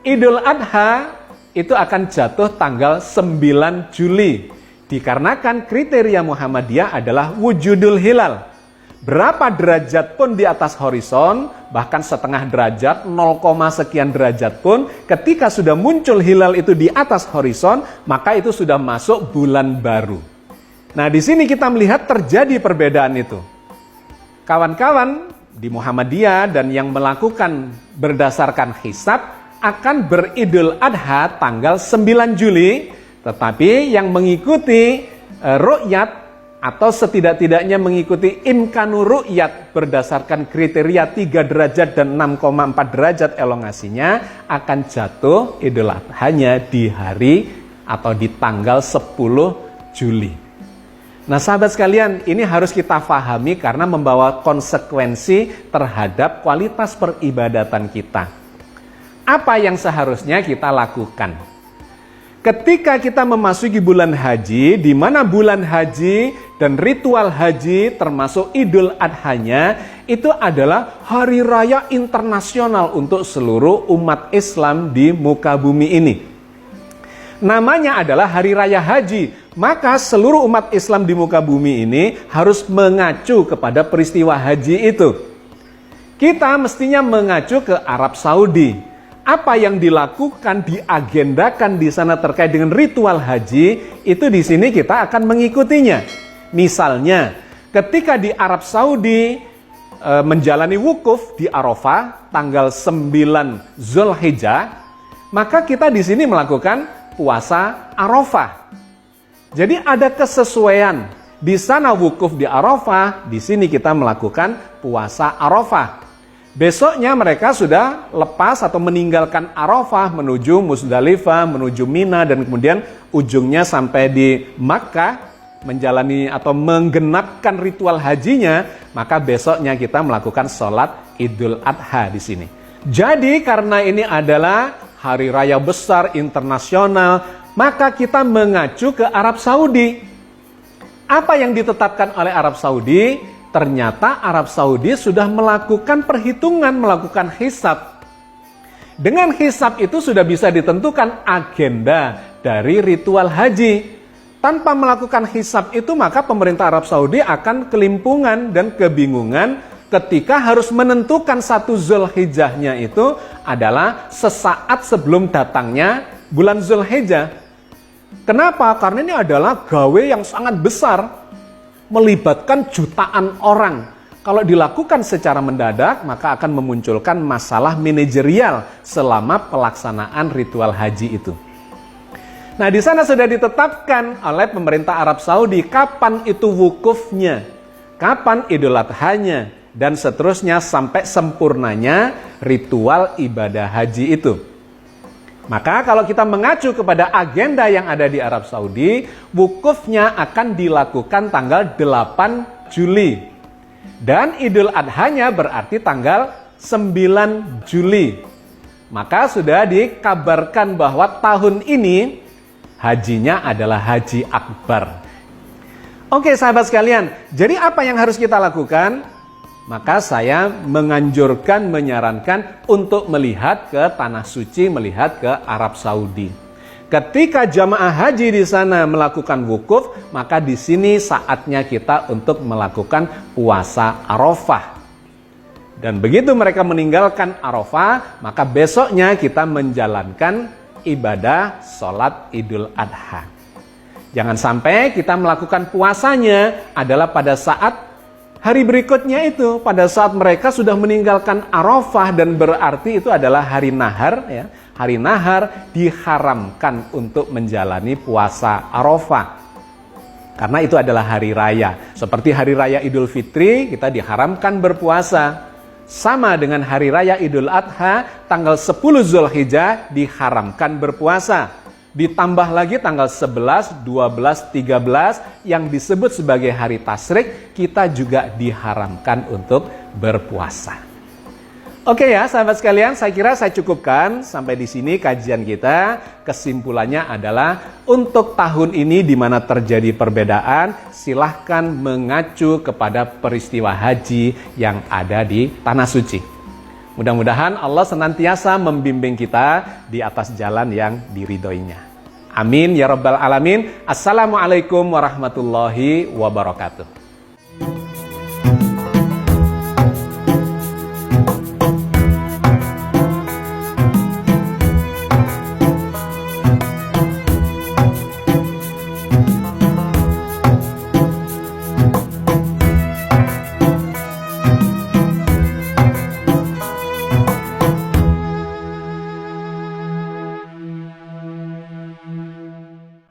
Idul Adha itu akan jatuh tanggal 9 Juli. Dikarenakan kriteria Muhammadiyah adalah wujudul hilal. Berapa derajat pun di atas horizon, bahkan setengah derajat, 0, sekian derajat pun, ketika sudah muncul hilal itu di atas horizon, maka itu sudah masuk bulan baru. Nah, di sini kita melihat terjadi perbedaan itu. Kawan-kawan di Muhammadiyah dan yang melakukan berdasarkan hisab akan beridul adha tanggal 9 Juli, tetapi yang mengikuti ru'yat atau setidak-tidaknya mengikuti imkanu ru'yat berdasarkan kriteria 3 derajat dan 6,4 derajat elongasinya akan jatuh idul adhanya di hari atau di tanggal 10 Juli. Nah, sahabat sekalian, ini harus kita pahami karena membawa konsekuensi terhadap kualitas peribadatan kita. Apa yang seharusnya kita lakukan? Ketika kita memasuki bulan haji, di mana bulan haji dan ritual haji termasuk idul adhanya, itu adalah hari raya internasional untuk seluruh umat Islam di muka bumi ini. Namanya adalah hari raya haji. Maka seluruh umat Islam di muka bumi ini harus mengacu kepada peristiwa haji itu. Kita mestinya mengacu ke Arab Saudi. Apa yang dilakukan, diagendakan di sana terkait dengan ritual haji, itu di sini kita akan mengikutinya. Misalnya, ketika di Arab Saudi menjalani wukuf di Arafah tanggal 9 Zulhijjah, maka kita di sini melakukan puasa Arafah. Jadi ada kesesuaian. Di sana wukuf di Arafah, di sini kita melakukan puasa Arafah. Besoknya mereka sudah lepas atau meninggalkan Arafah menuju Musdalifah, menuju Mina, dan kemudian ujungnya sampai di Makkah menjalani atau menggenapkan ritual hajinya, maka besoknya kita melakukan sholat Idul Adha di sini. Jadi karena ini adalah hari raya besar internasional, maka kita mengacu ke Arab Saudi. Apa yang ditetapkan oleh Arab Saudi? Ternyata Arab Saudi sudah melakukan perhitungan, melakukan hisab. Dengan hisab itu sudah bisa ditentukan agenda dari ritual haji. Tanpa melakukan hisab itu, maka pemerintah Arab Saudi akan kelimpungan dan kebingungan ketika harus menentukan satu Zulhijjahnya itu adalah sesaat sebelum datangnya bulan Zulhijjah. Kenapa? Karena ini adalah gawe yang sangat besar, melibatkan jutaan orang. Kalau dilakukan secara mendadak, maka akan memunculkan masalah manajerial selama pelaksanaan ritual haji itu. Nah, di sana sudah ditetapkan oleh pemerintah Arab Saudi kapan itu wukufnya, kapan Idul Adhanya, dan seterusnya sampai sempurnanya ritual ibadah haji itu. Maka kalau kita mengacu kepada agenda yang ada di Arab Saudi, wukufnya akan dilakukan tanggal 8 Juli. Dan Idul Adhanya berarti tanggal 9 Juli. Maka sudah dikabarkan bahwa tahun ini hajinya adalah Haji Akbar. Oke sahabat sekalian, jadi apa yang harus kita lakukan? Maka saya menganjurkan, menyarankan untuk melihat ke Tanah Suci, melihat ke Arab Saudi. Ketika jamaah haji di sana melakukan wukuf, maka di sini saatnya kita untuk melakukan puasa Arafah. Dan begitu mereka meninggalkan Arafah, maka besoknya kita menjalankan ibadah sholat Idul Adha. Jangan sampai kita melakukan puasanya adalah pada saat hari berikutnya itu, pada saat mereka sudah meninggalkan Arafah, dan berarti itu adalah hari nahar. Ya. Hari nahar diharamkan untuk menjalani puasa Arafah. Karena itu adalah hari raya. Seperti hari raya Idul Fitri, kita diharamkan berpuasa. Sama dengan hari raya Idul Adha, tanggal 10 Zulhijjah diharamkan berpuasa. Ditambah lagi tanggal 11, 12, 13 yang disebut sebagai hari tasyrik, kita juga diharamkan untuk berpuasa. Oke ya sahabat sekalian, saya kira saya cukupkan sampai di sini kajian kita. Kesimpulannya adalah untuk tahun ini di mana terjadi perbedaan, silahkan mengacu kepada peristiwa haji yang ada di Tanah Suci. Mudah-mudahan Allah senantiasa membimbing kita di atas jalan yang diridhoinya. Amin ya rabbal alamin. Assalamualaikum warahmatullahi wabarakatuh.